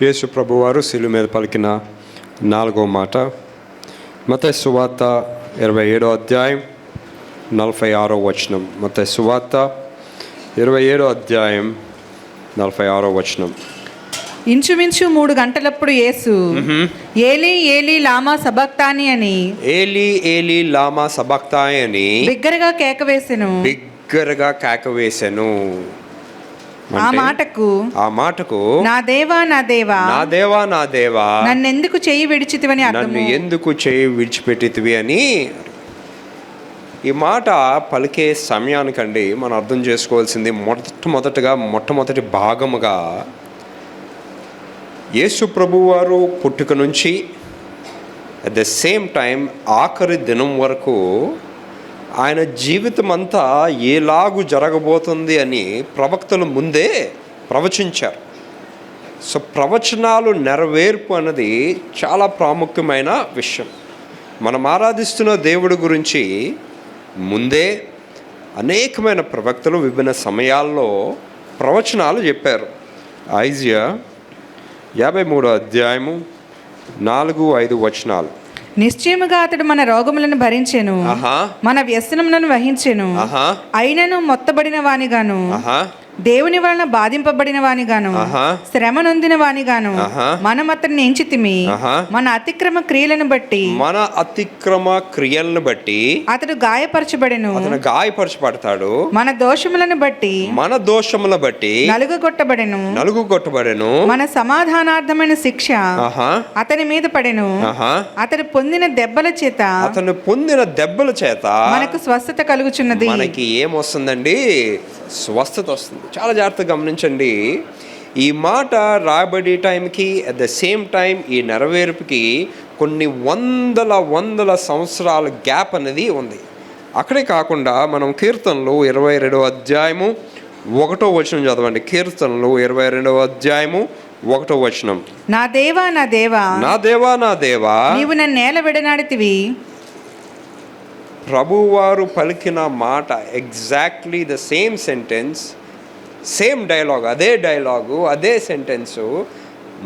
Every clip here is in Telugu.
యేసు ప్రభువారు శిలువ మీద పలికిన 4వ మాట మత్తయి సువార్త 27వ అధ్యాయం 46వ వచనం. మత్తయి సువార్త 27వ అధ్యాయం 46వ వచనం. ఇంచుమించు 3 గంటలప్పుడు యేసు ఏలీ ఏలీ లామా సబక్తాని అని ఏలీ ఏలీ లామా సబక్తాని అని బిగ్గరగా కేక వేసెను. ఆ మాటకు నా దేవా నా దేవా నా దేవా నా దేవా నన్నెందుకు చెయ్యి విడిచితివని అర్థము. నన్ను ఎందుకు చెయ్యి విడిచిపెట్టితివి అని. ఈ మాట పలికే సమయానికండి మనం అర్థం చేసుకోవాల్సింది మొట్టమొదటి భాగముగా యేసు ప్రభువారు పుట్టుక నుంచి అట్ ద సేమ్ టైం ఆఖరి దినం వరకు ఆయన జీవితం అంతా ఎలాగూ జరగబోతుంది అని ప్రవక్తలు ముందే ప్రవచించారు. సో ప్రవచనాలు నెరవేర్పు అన్నది చాలా ప్రాముఖ్యమైన విషయం. మనం ఆరాధిస్తున్న దేవుడి గురించి ముందే అనేకమైన ప్రవక్తలు విభిన్న సమయాల్లో ప్రవచనాలు చెప్పారు. ఐజియా 53వ అధ్యాయము 4-5 వచనాలు. నిశ్చయముగా అతడు మన రోగములను భరించెను, మన వ్యసనములను వహించెను, అయినను మొత్తబడిన వానిగాను, దేవుని వలన బాధింపబడిన వానిగాను, శ్రమ నొందిన వానిగాను మనం అతన్ని ఎంచితిమి. మన అతిక్రమ క్రియలను బట్టి అతడు గాయపరచబడతాడు. మన దోషముల బట్టి నలుగుగొట్టబడెను. మన సమాధానార్థమైన శిక్ష అతని మీద పడెను. అతను పొందిన దెబ్బల చేత మనకు స్వస్థత కలుగుచున్నది. మనకి ఏమొస్తుందండి? స్వస్థత వస్తుంది. చాలా జాగ్రత్తగా గమనించండి. ఈ మాట రాబడి టైంకి అట్ ద సేమ్ టైం ఈ నెరవేర్పుకి కొన్ని వందల సంవత్సరాల గ్యాప్ అనేది ఉంది. అక్కడే కాకుండా మనం కీర్తనలు 22వ అధ్యాయము 1వ వచనం చదవండి. కీర్తనలు 22వ అధ్యాయము 1వ వచనం. నా దేవా నా దేవా నా దేవా నా దేవా నీవు నన్ను నేల విడనాడితివి. ప్రభువారు పలికిన మాట exactly the same sentence, same dialogue, అదే సెంటెన్సు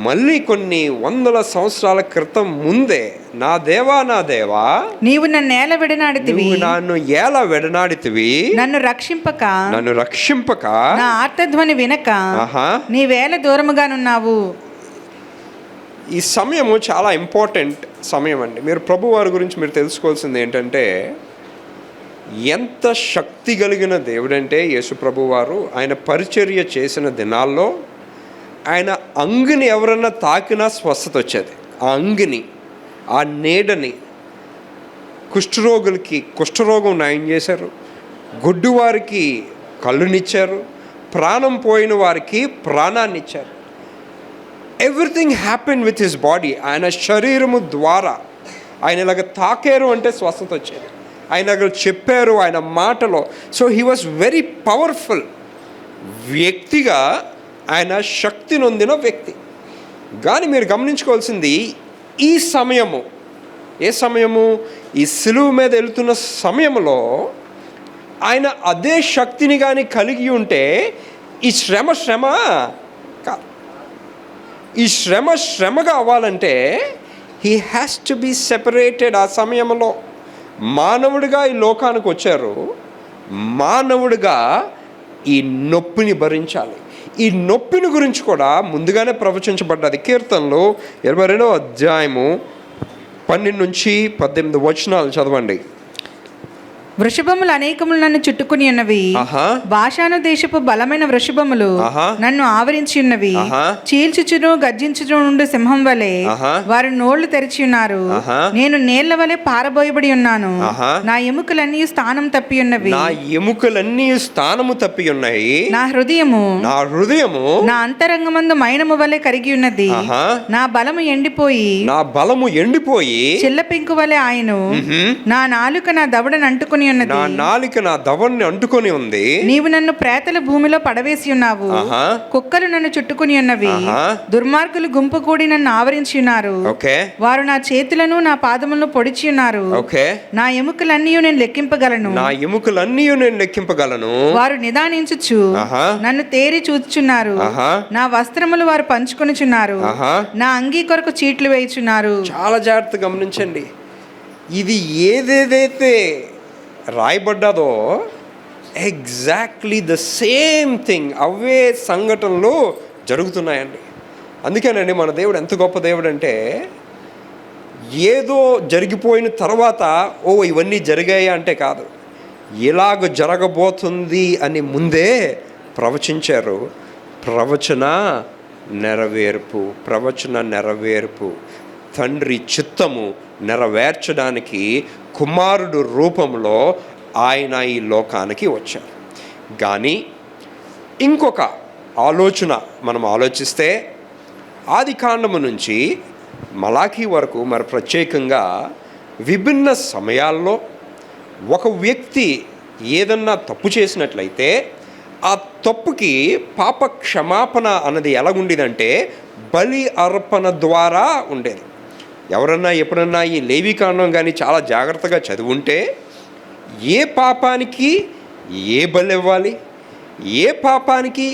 మళ్ళీ కొన్ని వందల సంవత్సరాల క్రితం ముందే నా దేవా నా దేవా నీవు నన్ను నేల విడనాడితివి, నన్ను ఎలా విడనాడితివి, నన్ను రక్షింపక నా ఆర్తధ్వని వినక నీవేళ దూరముగానున్నావు. ఈ సమయము చాలా ఇంపార్టెంట్ సమయం అండి. మీరు ప్రభువారి గురించి మీరు తెలుసుకోవాల్సింది ఏంటంటే ఎంత శక్తి కలిగిన దేవుడంటే యేసు ప్రభువారు. ఆయన పరిచర్య చేసిన దినాల్లో ఆయన అంగిని ఎవరన్నా తాకినా స్వస్థత వచ్చేది. ఆ అంగిని, ఆ నీడని కుష్ఠరోగులకి కుష్ఠరోగం నయం చేశారు, గుడ్డివారికి కళ్ళునిచ్చారు, ప్రాణం పోయిన వారికి ప్రాణాన్ని ఇచ్చారు. Everything happen with his body. ఆయన శరీరము ద్వారా ఆయన ఇలాగ తాకారు అంటే స్వస్థత వచ్చేది. ఆయన చెప్పారు ఆయన మాటలో. So he was very powerful వ్యక్తిగా, ఆయన శక్తి నొందిన వ్యక్తి. కానీ మీరు గమనించుకోవాల్సింది ఈ సమయము, ఏ సమయము? ఈ సిలువ మీద వెళ్తున్న సమయంలో ఆయన అదే శక్తిని కానీ కలిగి ఉంటే ఈ శ్రమగా అవ్వాలంటే he has to be separated. ఆ సమయంలో మానవుడిగా ఈ లోకానికి వచ్చారు, మానవుడిగా ఈ నొప్పిని భరించాలి. ఈ నొప్పిని గురించి కూడా ముందుగానే ప్రవచించబడ్డది. కీర్తనలు 22వ అధ్యాయము 12-18 వచనాలు చదవండి. వృషభములు అనేకములు నన్ను చుట్టుకుని ఉన్నవి, భాషాను దేశపు బలమైన వృషభములు నన్ను ఆవరించి ఉన్నవి. చీల్చుచును గర్జించుచు నుండి సింహం వలె వారు నోళ్లు తెరిచి ఉన్నారు. నేను నీళ్ల వలె పారబోయబడి ఉన్నాను. నా ఎముకలన్నీ స్థానం తప్పి ఉన్నాయి. నా హృదయము నా అంతరంగమందు మైనము వలె కరిగి ఉన్నది. నా బలము ఎండిపోయి చిల్ల పెంకు వలె ఆయను. నా నాలుక నా దవడను అంటుకుని ఉన్నది. నా నాలిక నా దవన్ని అంటుకొని ఉంది. నీవు నన్ను ప్రేతల భూమిలో పడవేసి ఉన్నావు. కుక్కలు నన్ను చుట్టుకుని ఉన్నవి. దుర్మార్గులు గుంపు కూడి నన్ను ఆవరించి ఉన్నారు. వారు నా చేతులను నా పాదములను పొడిచి ఉన్నారు. నా ఎముకలన్నీ నేను లెక్కింపగలను. వారు నిదానించుచు నన్ను తేరి చూచుచున్నారు. నా వస్త్రములు వారు పంచుకొనుచున్నారు. నా అంగీ కొరకు చీట్లు వేయుచున్నారు. చాలా జాగ్రత్తగా గమనించండి. ఇది ఏదేదైతే రాయబడ్డాదో ఎగ్జాక్ట్లీ ద సేమ్ థింగ్ అవే సంఘటనలు జరుగుతున్నాయండి. అందుకేనండి మన దేవుడు ఎంత గొప్ప దేవుడు అంటే, ఏదో జరిగిపోయిన తర్వాత ఇవన్నీ జరిగాయి అంటే కాదు, ఇలాగ జరగబోతుంది అని ముందే ప్రవచించారు. ప్రవచన నెరవేర్పు తండ్రి చిత్తము నెరవేర్చడానికి కుమారుడు రూపంలో ఆయన ఈ లోకానికి వచ్చారు. కానీ ఇంకొక ఆలోచన మనం ఆలోచిస్తే, ఆది కాండము నుంచి మలాఖీ వరకు మరి ప్రత్యేకంగా విభిన్న సమయాల్లో ఒక వ్యక్తి ఏదన్నా తప్పు చేసినట్లయితే ఆ తప్పుకి పాప క్షమాపణ అన్నది ఎలాగుండేదంటే బలి అర్పణ ద్వారా ఉండేది. ఎవరన్నా ఎప్పుడన్నా ఈ లేవీకాండం కానీ చాలా జాగ్రత్తగా చదువుంటే ఏ పాపానికి ఏ బలి ఇవ్వాలి, ఏ పాపానికి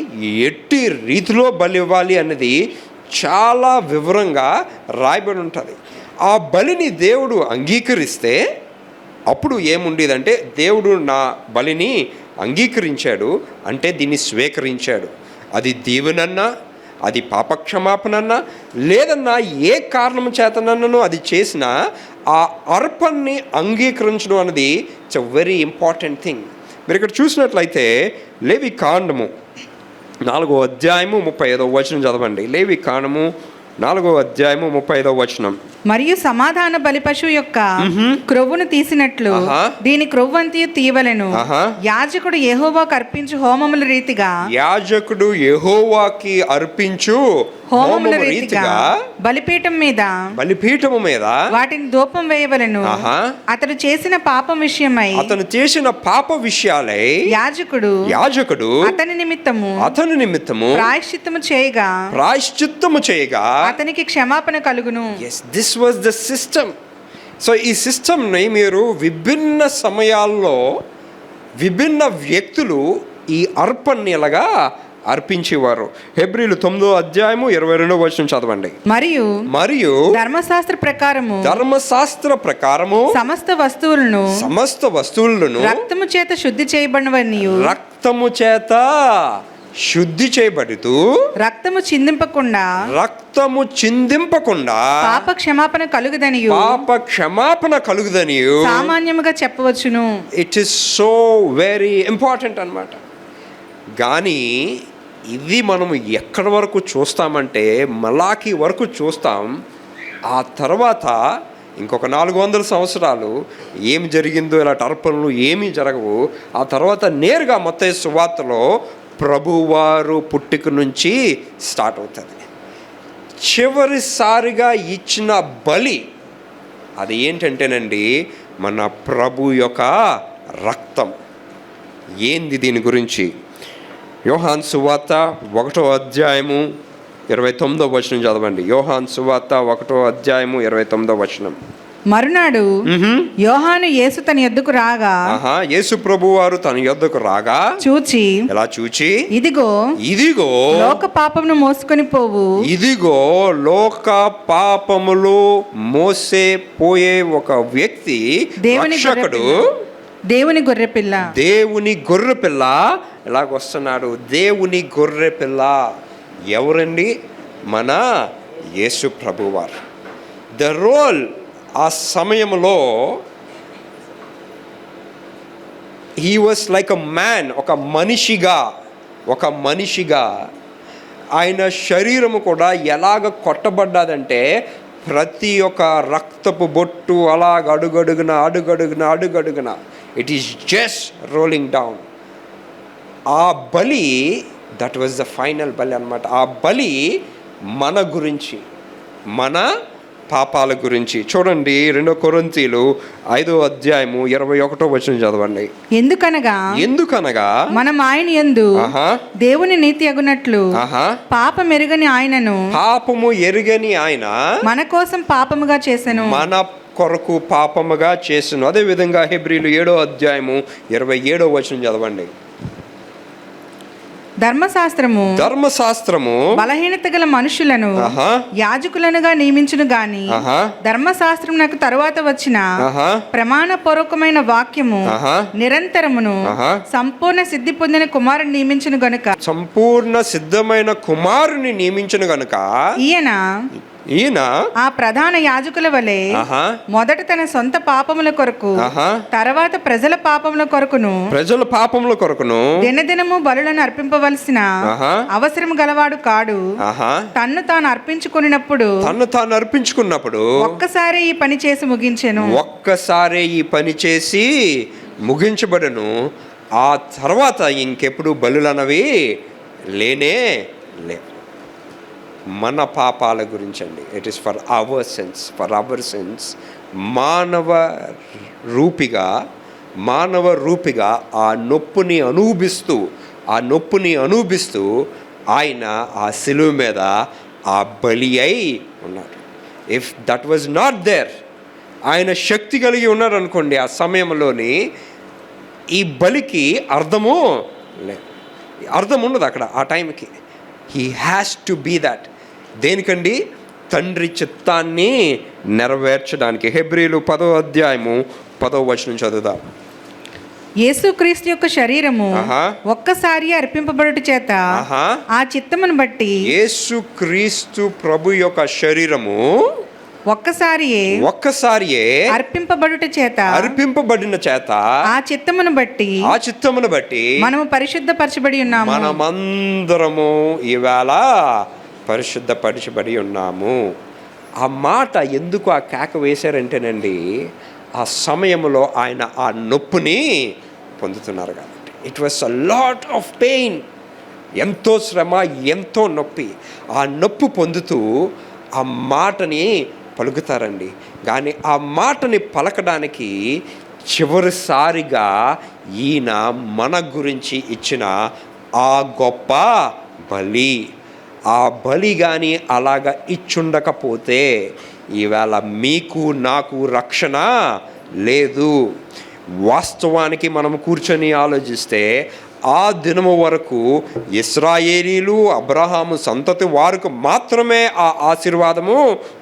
ఎట్టి రీతిలో బలి ఇవ్వాలి అన్నది చాలా వివరంగా రాయబడి ఉంటుంది. ఆ బలిని దేవుడు అంగీకరిస్తే అప్పుడు ఏముండేదంటే, దేవుడు నా బలిని అంగీకరించాడు అంటే దీన్ని స్వీకరించాడు. అది దీవెనన్నా, అది పాపక్షమాపణన్నా, లేదన్నా ఏ కారణం చేతనన్నను అది చేసినా ఆ అర్పణని అంగీకరించడం అనేది it's a very important thing. మీరు ఇక్కడ చూసినట్లయితే లేవికాండము 4వ అధ్యాయము 35వ వచనం చదవండి. లేవికాండము 4వ అధ్యాయము 35వ వచనం. మరియు సమాధాన బలి పశువు యొక్క క్రొవ్వును తీసినట్లు దీని క్రొవ్వంతియు తీయవలెను. యాజకుడు యెహోవాకు అర్పించు హోమముల రీతిగా హోమముల రీతిగా బలిపీఠము మీద వాటిని ధూపం వేయవలెను. అతడు చేసిన పాపం విషయాలై యాజకుడు అతని నిమిత్తము ప్రాయశ్చిత్తము చేయగా అతనికి క్షమాపణ కలుగును. This was the system. So ఈ సిస్టమ్ని మీరు విభిన్న సమయాల్లో విభిన్న వ్యక్తులు ఈ అర్పణని ఎలాగా అర్పించేవారు. హెబ్రీలు 9వ అధ్యాయము 22వ వచనం చదవండి. మరియు ధర్మశాస్త్ర ప్రకారము సమస్త వస్తువులను రక్తము చేత శుద్ధి చేయబడుతూ రక్తము చిందింపకుండా పాప క్షమాపణ కలుగుదనియు సామాన్యముగా చెప్పవచ్చును. It is so very important అన్నమాట. కానీ ఇది మనం ఎక్కడి వరకు చూస్తామంటే మలాఖీ వరకు చూస్తాం. ఆ తర్వాత ఇంకొక 400 సంవత్సరాలు ఏమి జరిగిందో ఇలాంటి అర్పణలు ఏమీ జరగవు. ఆ తర్వాత నేరుగా మత్తయి సువార్తలో ప్రభువారు పుట్టుక నుంచి స్టార్ట్ అవుతుంది. చివరిసారిగా ఇచ్చిన బలి అది ఏంటంటేనండి మన ప్రభు యొక్క రక్తం. ఏంది దీని గురించి? యోహాను సువార్త 1వ అధ్యాయము 29వ వచనం చదవండి. యోహాను సువార్త 1వ అధ్యాయము 29వ వచనం. మరునాడు యోహాను యేసు తన యొద్దకు రాగా యేసు ప్రభువారు తన యొద్దకు రాగా చూచి ఇదిగో లోక పాపమును మోసుకొని పోవు, ఇదిగో లోక పాపములు మోసే పోయే ఒక వ్యక్తి, దేవుని గొర్రెపిల్ల ఎలాగొస్తున్నాడు? దేవుని గొర్రెపిల్ల ఎవరండి? మన యేసు ప్రభువారు. ద రోల్ ఆ సమయంలో he was like a man, ఒక మనిషిగా ఆయన శరీరము కూడా ఎలాగ కొట్టబడ్డాదంటే ప్రతి ఒక్క రక్తపు బొట్టు అలాగ అడుగడుగున it is just rolling down. ఆ బలి దట్ వాజ్ ద ఫైనల్ బలి అన్నమాట. ఆ బలి మన గురించి, మన పాపాల గురించి. చూడండి 2 కొరింథీయులు 5:21 చదవండి. ఎందుకనగా మనం ఆయన యందు దేవుని నీతి అగునట్లు పాపము ఎరుగని ఆయన మన కోసం పాపముగా చేసెను. మన కొరకు పాపముగా చేసెను. అదే విధంగా హెబ్రీలు 7:27 చదవండి. ధర్మశాస్త్రము బలహీనత గల మనుషులను యాజకులనుగా నియమించును గాని ధర్మశాస్త్రం నాకు తరువాత వచ్చిన ప్రమాణపూర్వకమైన వాక్యము నిరంతరమును సంపూర్ణ సిద్ధి పొందిన కుమారుని నియమించును గనుక సంపూర్ణ సిద్ధమైన కుమారుని నియమించును గనుక ఈయన ఆ ప్రధాన యాజకుల వలె మొదట తన సొంత పాపముల కొరకు తర్వాత ప్రజల పాపముల కొరకును దినదినము బలులను అర్పింపవలసిన అవసరం గలవాడు కాడు. తన్ను తాను అర్పించుకున్నప్పుడు ఒక్కసారి ఈ పని చేసి ముగించబడను. ఆ తర్వాత ఇంకెప్పుడు బలులనవి లేనే లేవు. మన పాపాల గురించి అండి. It is for hour sense. మానవ రూపిగా ఆ నొప్పిని అనుభవిస్తూ ఆయన ఆ శిలువ మీద ఆ బలి అయి ఉన్నాడు. If that was not there, ఆయన శక్తి కలిగి ఉన్నాడు అనుకోండి, ఆ సమయంలోని ఈ బలికి అర్థం ఉండదు అక్కడ ఆ టైంకి. He has to be that. దేనికండి? తండ్రి చిత్తాన్ని నెరవేర్చడానికి. హెబ్రీలు 10:10 చదువుదాం. యేసుక్రీస్తు యొక్క శరీరము ఒక్కసారి అర్పింపబడుట చేత ఆ చిత్తమును బట్టి యేసుక్రీస్తు ప్రభు యొక్క శరీరము ఒక్కసారియే అర్పింపబడిన చేత ఆ చిత్తమును బట్టి మనము పరిశుద్ధపరచబడి ఉన్నాము. మనమందరము ఈవేళ పరిశుద్ధపరచబడి ఉన్నాము. ఆ మాట ఎందుకు ఆ కేక వేశారంటేనండి, ఆ సమయంలో ఆయన ఆ నొప్పిని పొందుతున్నారు కాబట్టి. It was a lot of pain. ఎంతో శ్రమ, ఎంతో నొప్పి. ఆ నొప్పి పొందుతూ ఆ మాటని పలుకుతారండి. కానీ ఆ మాటని పలకడానికి చివరిసారిగా ఈయన మన గురించి ఇచ్చిన ఆ గొప్ప బలి, ఆ బలి కానీ అలాగా ఇచ్చుండకపోతే ఈవేళ మీకు నాకు రక్షణ లేదు. వాస్తవానికి మనం కూర్చొని ఆలోచిస్తే ఆ దినము వరకు ఇశ్రాయేలీలు, అబ్రహాము సంతతి వారికి మాత్రమే ఆ ఆశీర్వాదము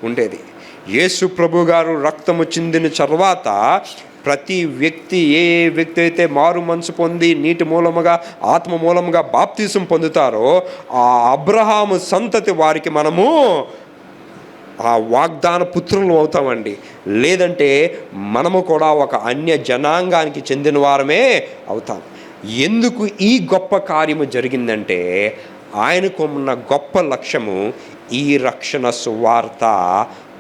ఉండేది. యేసు ప్రభు గారు రక్తము చిందిన తర్వాత ప్రతి వ్యక్తి, ఏ వ్యక్తి అయితే మారు మనసు పొంది నీటి మూలముగా, ఆత్మ మూలముగా బాప్తిసం పొందుతారో ఆ అబ్రహాము సంతతి వారికి మనము ఆ వాగ్దాన పుత్రులు అవుతామండి. లేదంటే మనము కూడా ఒక అన్య జనాంగానికి చెందిన వారమే అవుతాం. ఎందుకు ఈ గొప్ప కార్యము జరిగిందంటే ఆయనకు ఉన్న గొప్ప లక్ష్యము ఈ రక్షణ సువార్త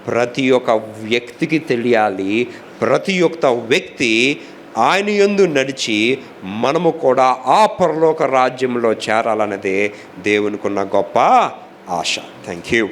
ప్రతి ఒక్క వ్యక్తికి తెలియాలి. ప్రతి ఒక్క వ్యక్తి ఆయన యందు నడిచి మనము కూడా ఆ పరలోక రాజ్యంలో చేరాలన్నదే దేవునికి ఉన్న గొప్ప ఆశ. Thank you.